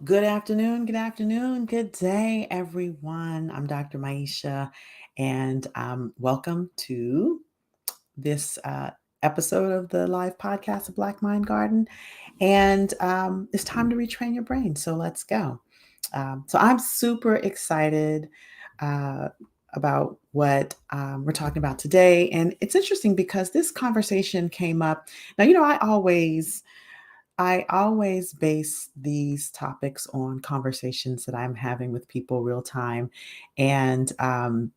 Good day, everyone. I'm Dr. Maisha, and welcome to this episode of the live podcast of Black Mind Garden. And it's time to retrain your brain. So let's go. So I'm super excited uh, about what we're talking about today. And it's interesting because this conversation came up. Now, I always base these topics on conversations that I'm having with people real time, and I'm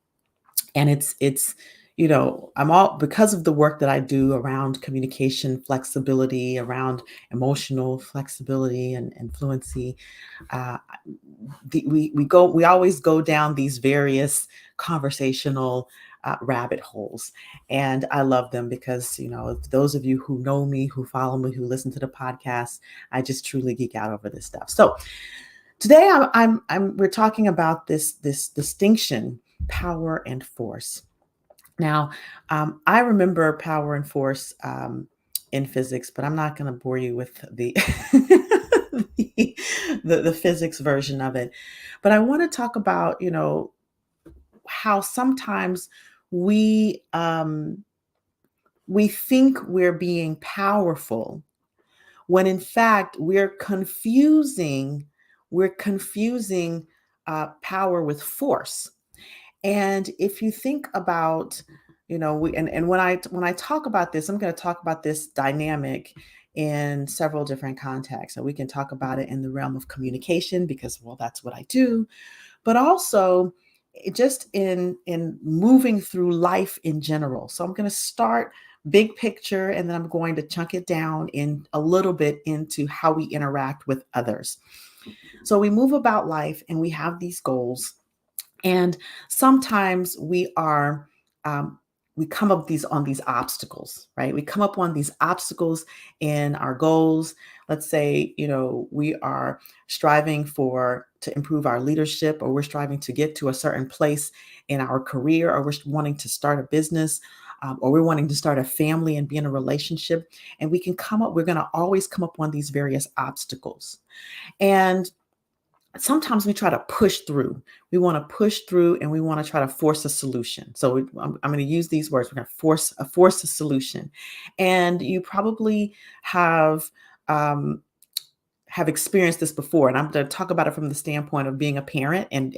all because of the work that I do around communication flexibility, around emotional flexibility and fluency. Uh, we always go down these various conversational rabbit holes, and I love them because those of you who know me, who follow me, who listen to the podcast, I just truly geek out over this stuff. So today we're talking about this distinction, power and force. Now, I remember power and force in physics, but I'm not going to bore you with the, the physics version of it. But I want to talk about, how sometimes we we think we're being powerful when in fact we're confusing power with force. And if you think about, and when I talk about this, I'm going to talk about this dynamic in several different contexts. So we can talk about it in the realm of communication because, well, that's what I do, but also just in moving through life in general. So I'm going to start big picture, and then I'm going to chunk it down in a little bit into how we interact with others. So we move about life and we have these goals, and sometimes we come up on these obstacles, right? We come up on these obstacles in our goals. Let's say, we are striving to improve our leadership, or we're striving to get to a certain place in our career, or we're wanting to start a business, or we're wanting to start a family and be in a relationship. And we're going to always come up on these various obstacles. And sometimes we try to push through. We want to push through, and we want to try to force a solution. So I'm going to use these words. We're going to force a solution. And you probably have experienced this before. And I'm going to talk about it from the standpoint of being a parent and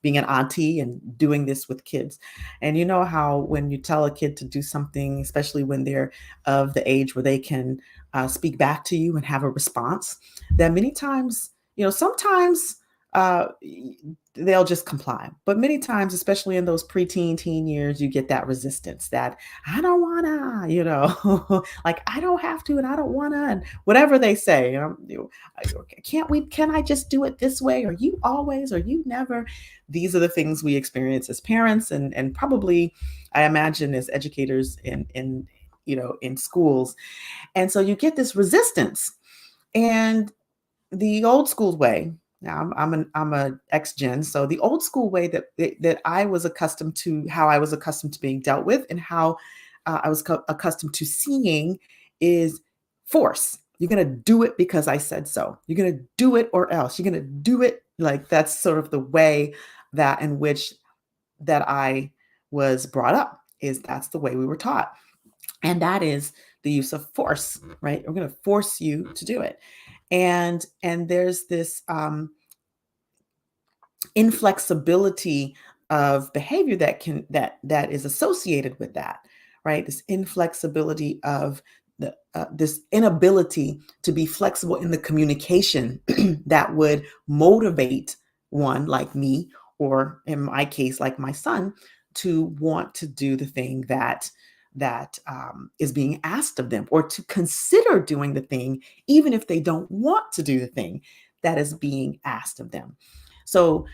being an auntie and doing this with kids. And you know how when you tell a kid to do something, especially when they're of the age where they can speak back to you and have a response, that many times, sometimes they'll just comply. But many times, especially in those preteen, teen years, you get that resistance that I don't wanna, like I don't have to, and I don't wanna, and whatever they say, can I just do it this way? Or you always, or you never? These are the things we experience as parents, and probably, I imagine, as educators in schools. And so you get this resistance. And the old school way. Now I'm a ex-gen, so the old school way that I was accustomed to, how I was accustomed to being dealt with, and how I was accustomed to seeing, is force. You're gonna do it because I said so. You're gonna do it or else. You're gonna do it. Like, that's sort of the way that in which that I was brought up. That's the way we were taught, and that is the use of force. Right? We're gonna force you to do it. And there's this inflexibility of behavior that is associated with that, right? This inflexibility of this inability to be flexible in the communication that would motivate one like me, or in my case, like my son, to want to do the thing that is being asked of them, or to consider doing the thing, even if they don't want to do the thing that is being asked of them. So,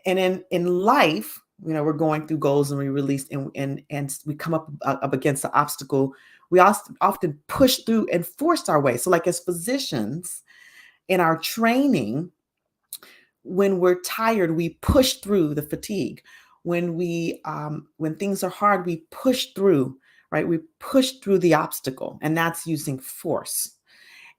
and in life, we're going through goals, and we release, and we come up against the obstacle. We often push through and force our way. So, like as physicians in our training, when we're tired, we push through the fatigue. When things are hard, we push through, right? We push through the obstacle, and that's using force.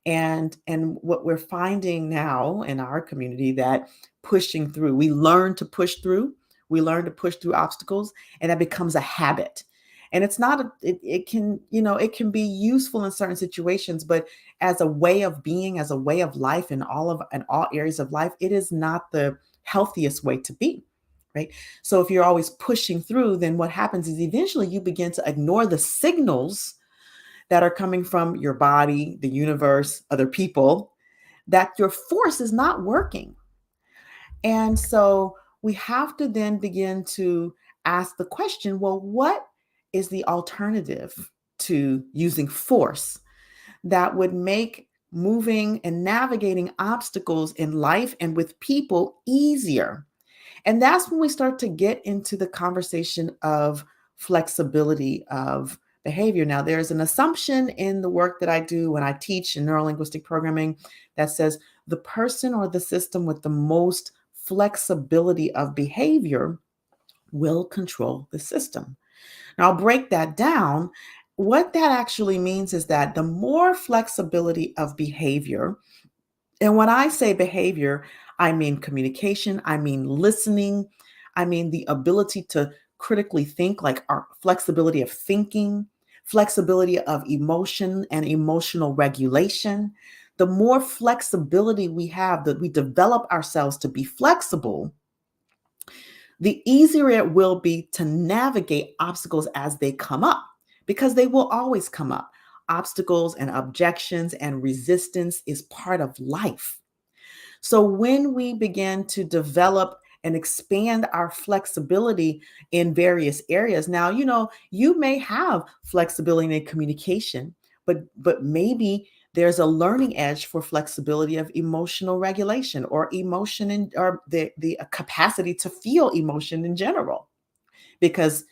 And what we're finding now in our community, that pushing through, we learn to push through, we learn to push through obstacles, and that becomes a habit. And it's not it can, it can be useful in certain situations, but as a way of being, as a way of life, in all areas of life, it is not the healthiest way to be. Right. So if you're always pushing through, then what happens is eventually you begin to ignore the signals that are coming from your body, the universe, other people, that your force is not working. And so we have to then begin to ask the question, well, what is the alternative to using force that would make moving and navigating obstacles in life and with people easier? And that's when we start to get into the conversation of flexibility of behavior. Now, there's an assumption in the work that I do when I teach in neurolinguistic programming that says the person or the system with the most flexibility of behavior will control the system. Now, I'll break that down. What that actually means is that the more flexibility of behavior, and when I say behavior, I mean communication, I mean listening, I mean the ability to critically think, like our flexibility of thinking, flexibility of emotion and emotional regulation. The more flexibility we have, that we develop ourselves to be flexible, the easier it will be to navigate obstacles as they come up, because they will always come up. Obstacles and objections and resistance is part of life. So when we begin to develop and expand our flexibility in various areas, now, you may have flexibility in communication, but maybe there's a learning edge for flexibility of emotional regulation, or emotion, or the capacity to feel emotion in general. Because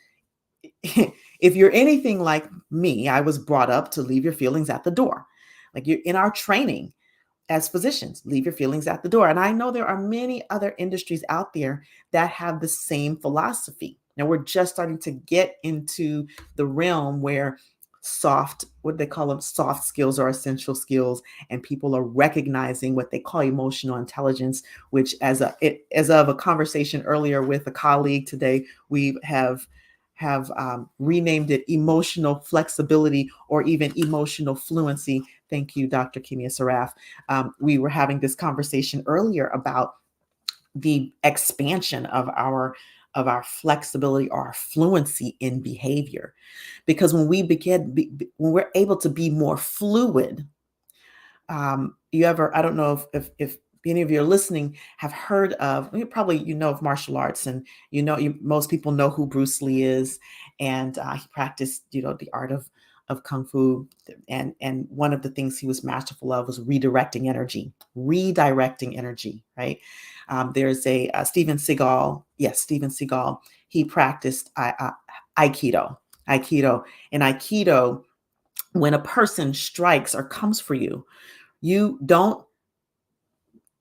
if you're anything like me, I was brought up to leave your feelings at the door. Like, you're in our training as physicians, leave your feelings at the door. And I know there are many other industries out there that have the same philosophy. Now we're just starting to get into the realm where what they call them, soft skills are essential skills, and people are recognizing what they call emotional intelligence, which, as of a conversation earlier with a colleague today, we have renamed it emotional flexibility, or even emotional fluency. Thank you, Dr. Kimia Saraf. We were having this conversation earlier about the expansion of our flexibility, or our fluency in behavior. Because when when we're able to be more fluid, I don't know if any of you listening have heard of, probably of martial arts, and most people know who Bruce Lee is, and he practiced the art of kung fu, and one of the things he was masterful of was redirecting energy, right? There's a Steven Seagal, yes, Steven Seagal. He practiced Aikido. And Aikido, when a person strikes or comes for you, you don't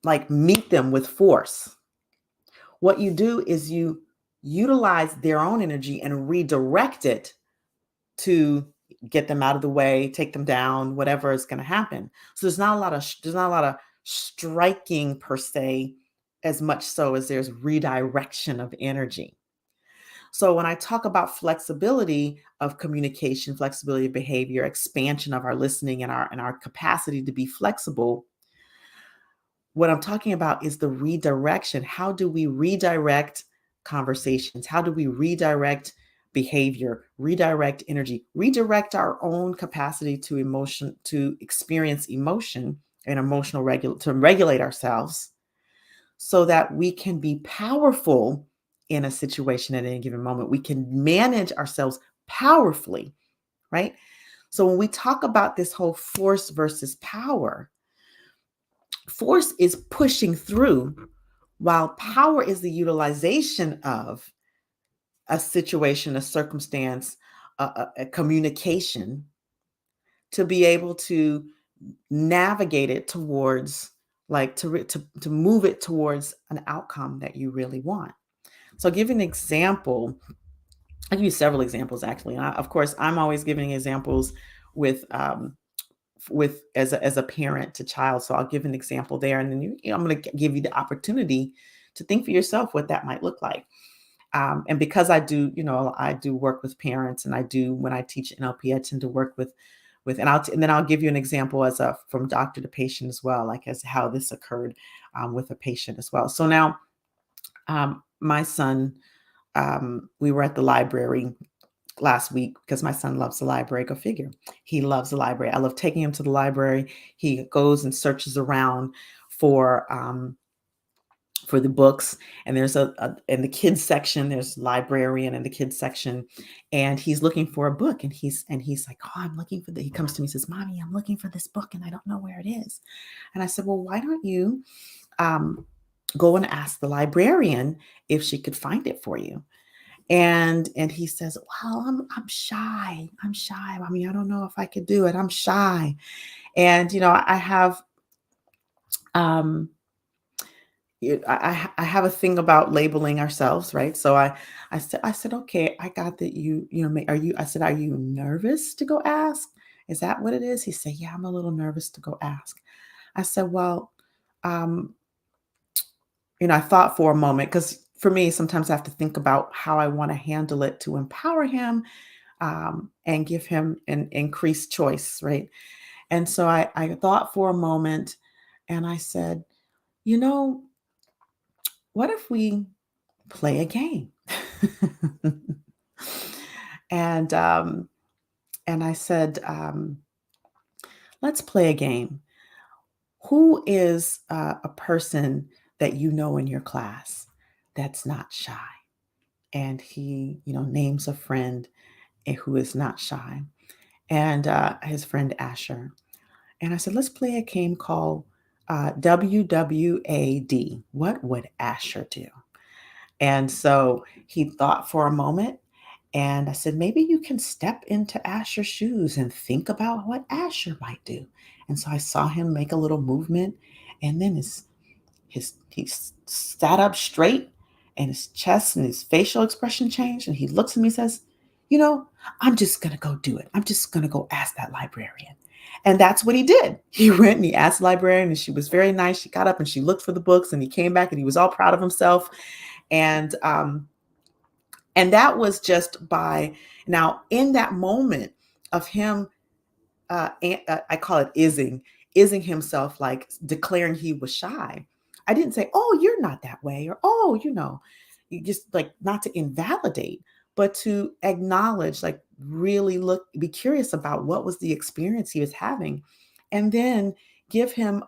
like meet them with force. What you do is you utilize their own energy and redirect it to get them out of the way, take them down, whatever is going to happen. So there's not a lot of striking per se, as much so as there's redirection of energy. So when I talk about flexibility of communication, flexibility of behavior, expansion of our listening, and our capacity to be flexible, what I'm talking about is the redirection. How do we redirect conversations? How do we redirect behavior, redirect energy, redirect our own capacity to experience emotion and to regulate ourselves, so that we can be powerful in a situation at any given moment? We can manage ourselves powerfully, right? So when we talk about this whole force versus power, force is pushing through, while power is the utilization of a situation, a circumstance, a communication, to be able to navigate it towards, like, to move it towards an outcome that you really want. So I'll give you an example. I'll give you several examples, actually. And of course, I'm always giving examples with with as a parent to child. So I'll give an example there, and then I'm going to give you the opportunity to think for yourself what that might look like. And because I do, I do work with parents, and I do when I teach NLP, I tend to work with, and then I'll give you an example as a from doctor to patient as well, like as how this occurred with a patient as well. So now, my son, we were at the library last week because my son loves the library. Go figure. He loves the library. I love taking him to the library. He goes and searches around for um, for the books, and there's a in the kids section there's librarian in the kids section, and he's looking for a book, and he's like, oh, I'm looking for the he comes to me and says, mommy, I'm looking for this book and I don't know where it is. And I said, well, why don't you um, go and ask the librarian if she could find it for you. And he says, well, I'm shy, mommy, I don't know if I could do it, I'm shy. And I have um I have a thing about labeling ourselves, right? So I said, okay, I got that. Are you? I said, are you nervous to go ask? Is that what it is? He said, yeah, I'm a little nervous to go ask. I said, well, um, I thought for a moment, because for me, sometimes I have to think about how I want to handle it to empower him, and give him an increased choice, right? And so I thought for a moment, and I said, you know, what if we play a game? and and I said, let's play a game. Who is a person that you know in your class that's not shy? And he, names a friend who is not shy, and his friend Asher. And I said, let's play a game called WWAD. What would Asher do? And so he thought for a moment, and I said, maybe you can step into Asher's shoes and think about what Asher might do. And so I saw him make a little movement, and then he sat up straight, and his chest and his facial expression changed, and he looks at me and says, you know, I'm just gonna go do it. I'm just gonna go ask that librarian. And that's what he did. He went and he asked the librarian, and she was very nice. She got up and she looked for the books, and he came back and he was all proud of himself. And that was just by now in that moment of him, I call it ising himself, like declaring he was shy. I didn't say, oh, you're not that way, or oh, you just like not to invalidate, but to acknowledge, like really be curious about what was the experience he was having, and then give him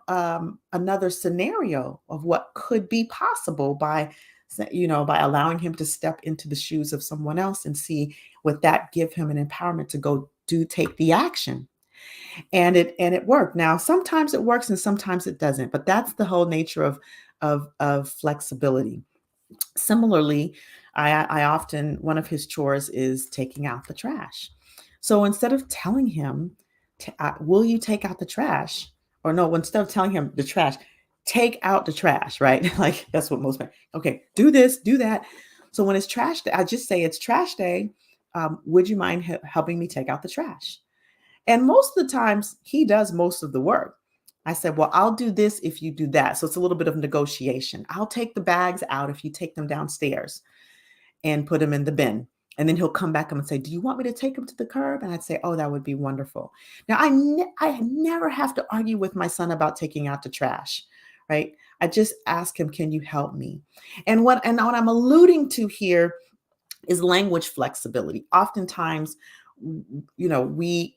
another scenario of what could be possible by allowing him to step into the shoes of someone else and see would that give him an empowerment to go do take the action. And it worked. Now sometimes it works and sometimes it doesn't, but that's the whole nature of flexibility. Similarly, I often, one of his chores is taking out the trash. So instead of telling him, will you take out the trash? Or no, instead of telling him the trash, take out the trash, right? Like that's what most men, okay, do this, do that. So when it's trash day, I just say it's trash day. Would you mind helping me take out the trash? And most of the times he does most of the work. I said, well, I'll do this if you do that. So it's a little bit of negotiation. I'll take the bags out if you take them downstairs and put them in the bin. And then he'll come back and say, do you want me to take them to the curb? And I'd say, oh, that would be wonderful. Now, I never have to argue with my son about taking out the trash, right? I just ask him, can you help me? And what I'm alluding to here is language flexibility. Oftentimes, we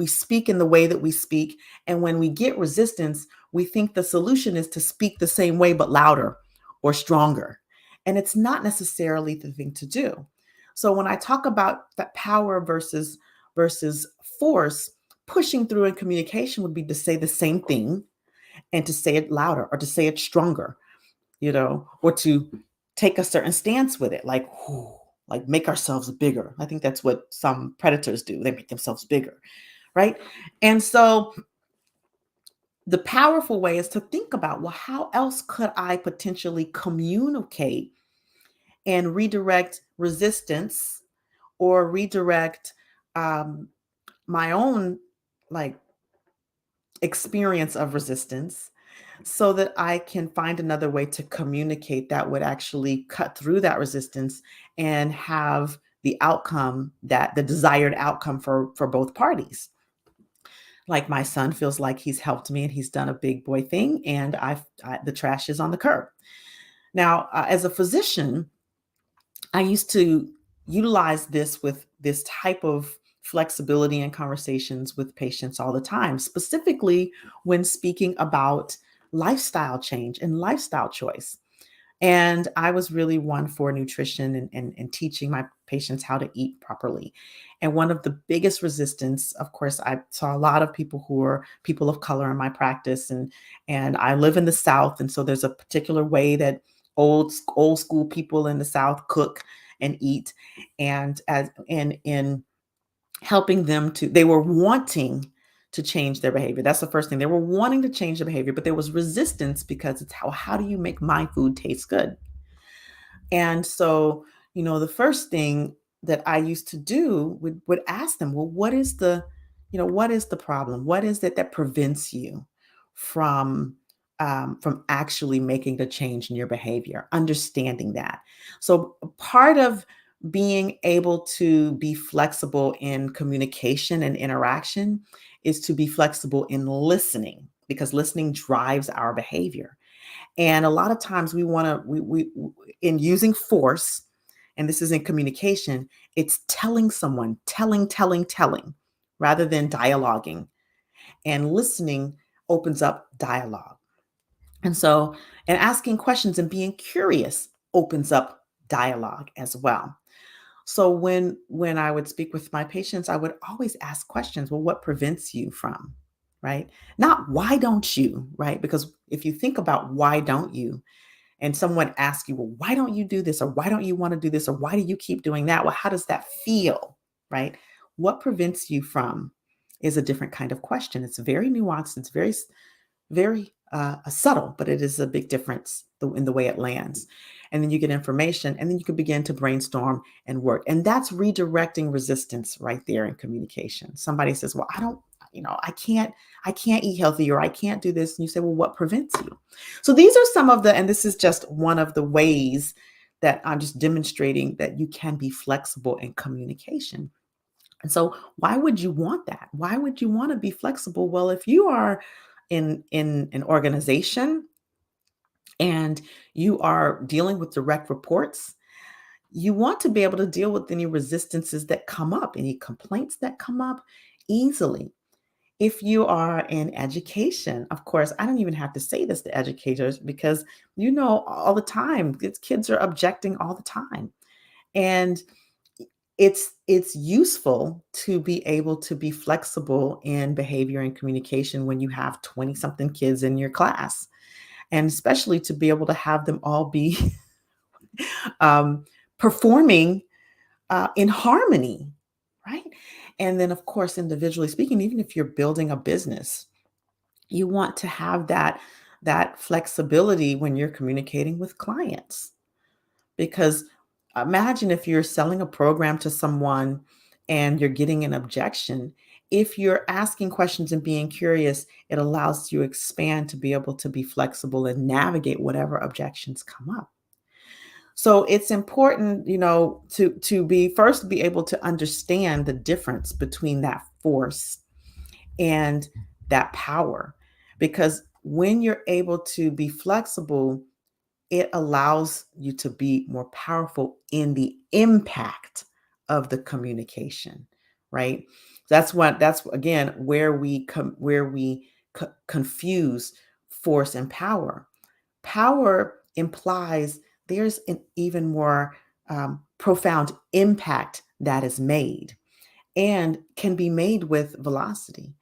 speak in the way that we speak, and when we get resistance, we think the solution is to speak the same way but louder or stronger, and it's not necessarily the thing to do. So when I talk about that power versus force, pushing through in communication would be to say the same thing and to say it louder or to say it stronger, or to take a certain stance with it, like, whoo, like make ourselves bigger. I think that's what some predators do. They make themselves bigger, right? And so the powerful way is to think about, well, how else could I potentially communicate and redirect resistance or redirect um, my own like experience of resistance so that I can find another way to communicate that would actually cut through that resistance and have the outcome, that the desired outcome for both parties. Like my son feels like he's helped me and he's done a big boy thing, and the trash is on the curb. Now, as a physician, I used to utilize this type of flexibility in conversations with patients all the time, specifically when speaking about lifestyle change and lifestyle choice. And I was really one for nutrition and teaching my patients how to eat properly. And one of the biggest resistance, of course, I saw a lot of people who are people of color in my practice, and I live in the South, and so there's a particular way that old school people in the South cook and eat, and as and in helping them to, they were wanting to change their behavior. That's the first thing. They were wanting to change their behavior, but there was resistance because it's how do you make my food taste good? And so, the first thing that I used to do would ask them, well, what is the problem? What is it that prevents you from actually making the change in your behavior? Understanding that. So part of being able to be flexible in communication and interaction is to be flexible in listening, because listening drives our behavior. And a lot of times we want to, in using force, and this is in communication, it's telling someone, telling, rather than dialoguing. And listening opens up dialogue. And so, and asking questions and being curious opens up dialogue as well. So when I would speak with my patients, I would always ask questions. Well, what prevents you from, right? Not why don't you, right? Because if you think about why don't you, and someone asks you, well, why don't you do this? Or why don't you want to do this? Or why do you keep doing that? Well, how does that feel? Right? What prevents you from is a different kind of question. It's very nuanced. It's very subtle, but it is a big difference in the way it lands. And then you get information, and then you can begin to brainstorm and work. And that's redirecting resistance right there in communication. Somebody says, well, I don't, I can't eat healthy, or I can't do this. And you say, well, what prevents you? So these are some of the, and this is just one of the ways that I'm just demonstrating that you can be flexible in communication. And so why would you want that? Why would you want to be flexible? Well, if you are in an organization and you are dealing with direct reports, you want to be able to deal with any resistances that come up, any complaints that come up easily. If you are in education, of course, I don't even have to say this to educators, because all the time, kids are objecting all the time. And it's useful to be able to be flexible in behavior and communication when you have 20 something kids in your class, and especially to be able to have them all be um, performing in harmony, right? And then, of course, individually speaking, even if you're building a business, you want to have that flexibility when you're communicating with clients. Because imagine if you're selling a program to someone and you're getting an objection. If you're asking questions and being curious, it allows you to expand to be able to be flexible and navigate whatever objections come up. So it's important, to be able to understand the difference between that force and that power. Because when you're able to be flexible, it allows you to be more powerful in the impact of the communication, right? That's again where we confuse force and power. Power implies there's an even more profound impact that is made and can be made with velocity.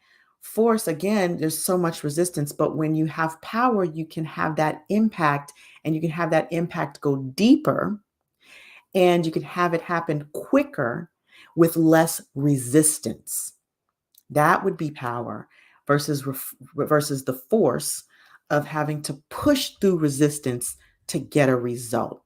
Force, again, there's so much resistance, but when you have power, you can have that impact, and you can have that impact go deeper, and you can have it happen quicker with less resistance. That would be power versus the force of having to push through resistance to get a result.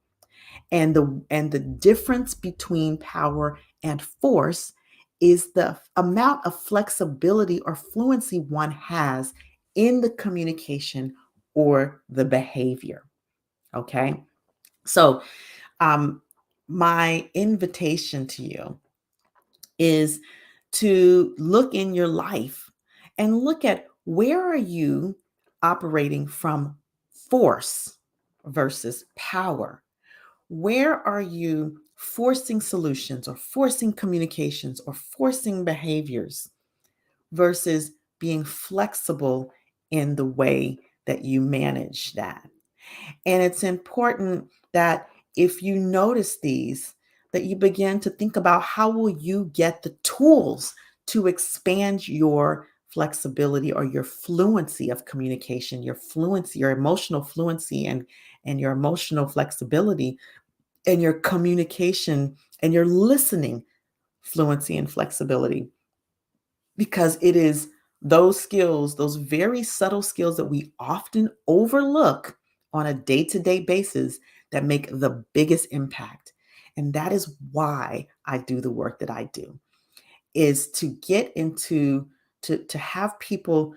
And the difference between power and force is the amount of flexibility or fluency one has in the communication or the behavior. Okay. So, um, my invitation to you is to look in your life and look at where are you operating from force versus power. Where are you forcing solutions or forcing communications or forcing behaviors versus being flexible in the way that you manage that? And it's important that if you notice these, that you begin to think about how will you get the tools to expand your flexibility or your fluency of communication, your fluency, your emotional fluency and your emotional flexibility and your communication and your listening fluency and flexibility, because it is those skills, those very subtle skills that we often overlook on a day-to-day basis that make the biggest impact. And that is why I do the work that I do, is to get into to have people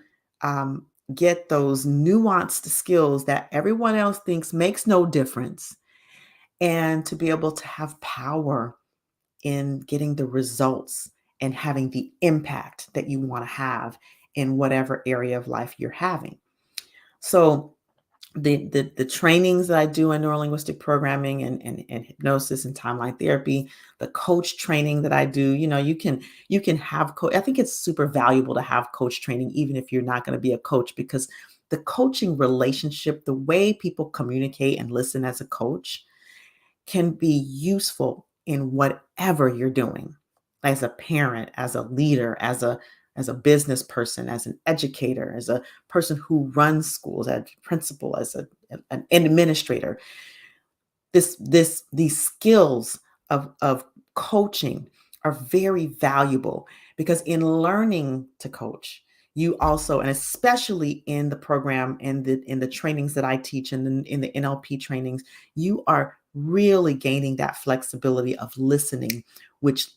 get those nuanced skills that everyone else thinks makes no difference, and to be able to have power in getting the results and having the impact that you want to have in whatever area of life you're having. So the trainings that I do in neurolinguistic programming and hypnosis and timeline therapy, the coach training that I do, you can have I think it's super valuable to have coach training, even if you're not going to be a coach, because the coaching relationship, the way people communicate and listen as a coach, can be useful in whatever you're doing, as a parent, as a leader, as a business person, as an educator, as a person who runs schools, as a principal, as an administrator. These skills of coaching are very valuable, because in learning to coach, you also, and especially in the program and in the trainings that I teach and in the NLP trainings, you are really gaining that flexibility of listening, which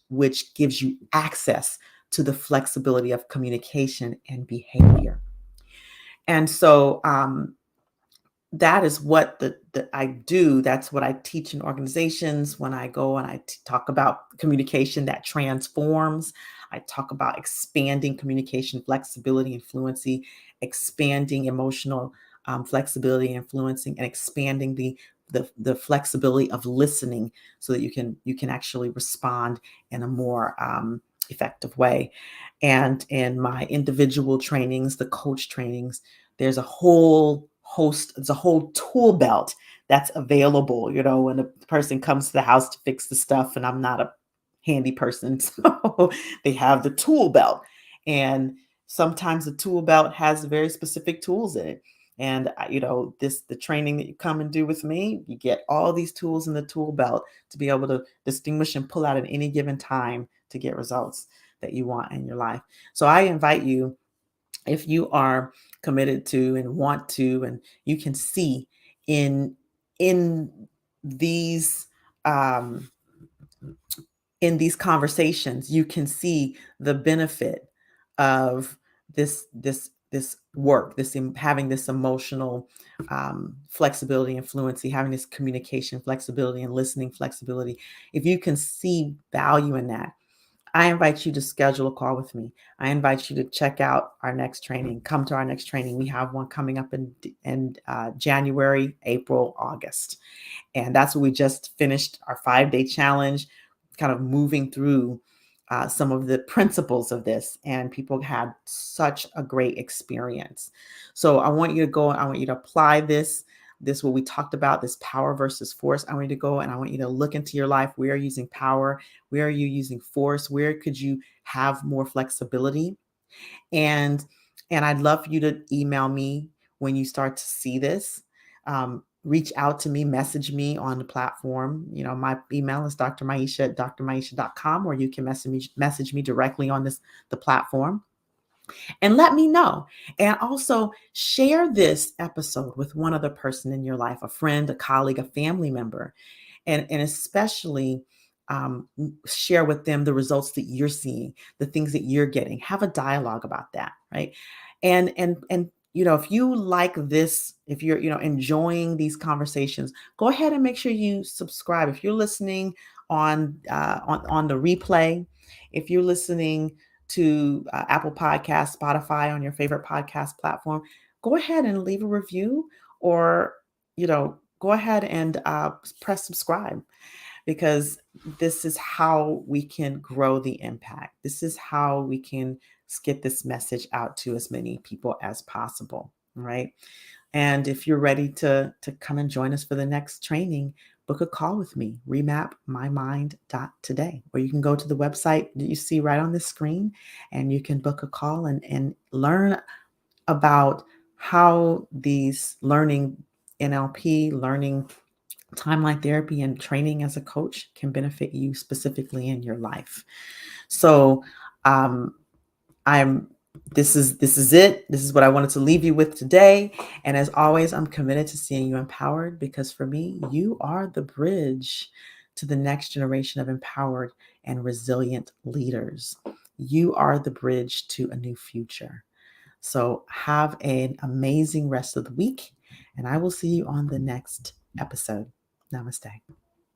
gives you access to the flexibility of communication and behavior. And so that is what I do. That's what I teach in organizations when I go and I talk about communication that transforms. I talk about expanding communication flexibility and fluency, expanding emotional flexibility and fluency, and expanding the flexibility of listening, so that you can actually respond in a more effective way. And in my individual trainings, the coach trainings, there's a whole host, it's a whole tool belt that's available, when a person comes to the house to fix the stuff, and I'm not a handy person. So they have the tool belt. And sometimes the tool belt has very specific tools in it. And the training that you come and do with me, you get all these tools in the tool belt to be able to distinguish and pull out at any given time to get results that you want in your life. So I invite you, if you are committed to and want to, and you can see in these um, in these conversations, you can see the benefit of this work, having this emotional flexibility and fluency, having this communication flexibility and listening flexibility. If you can see value in that, I invite you to schedule a call with me. I invite you to check out our next training. Come to our next training. We have one coming up in January, April, August. And that's what we just finished, our 5-day challenge, kind of moving through some of the principles of this. And people had such a great experience. So I want you to go, I want you to apply this what we talked about, this power versus force. I want you to go and I want you to look into your life. Where are you using power? Where are you using force? Where could you have more flexibility? And I'd love for you to email me when you start to see this. Reach out to me, message me on the platform. My email is drmaisha@drmaisha.com, or you can message me directly on the platform, and let me know. And also share this episode with one other person in your life, a friend, a colleague, a family member. And especially share with them the results that you're seeing, the things that you're getting. Have a dialogue about that, right? And if you like this, if you're enjoying these conversations, go ahead and make sure you subscribe. If you're listening on the replay, if you're listening to Apple Podcasts, Spotify, on your favorite podcast platform, go ahead and leave a review, or go ahead and press subscribe, because this is how we can grow the impact. This is how we can get this message out to as many people as possible, right? And if you're ready to come and join us for the next training, book a call with me, remappmymind.today, or you can go to the website that you see right on the screen, and you can book a call and learn about how these learning NLP, learning timeline therapy, and training as a coach can benefit you specifically in your life. So um, I'm this is it. This is what I wanted to leave you with today. And as always, I'm committed to seeing you empowered, because for me, you are the bridge to the next generation of empowered and resilient leaders. You are the bridge to a new future. So have an amazing rest of the week, and I will see you on the next episode. Namaste.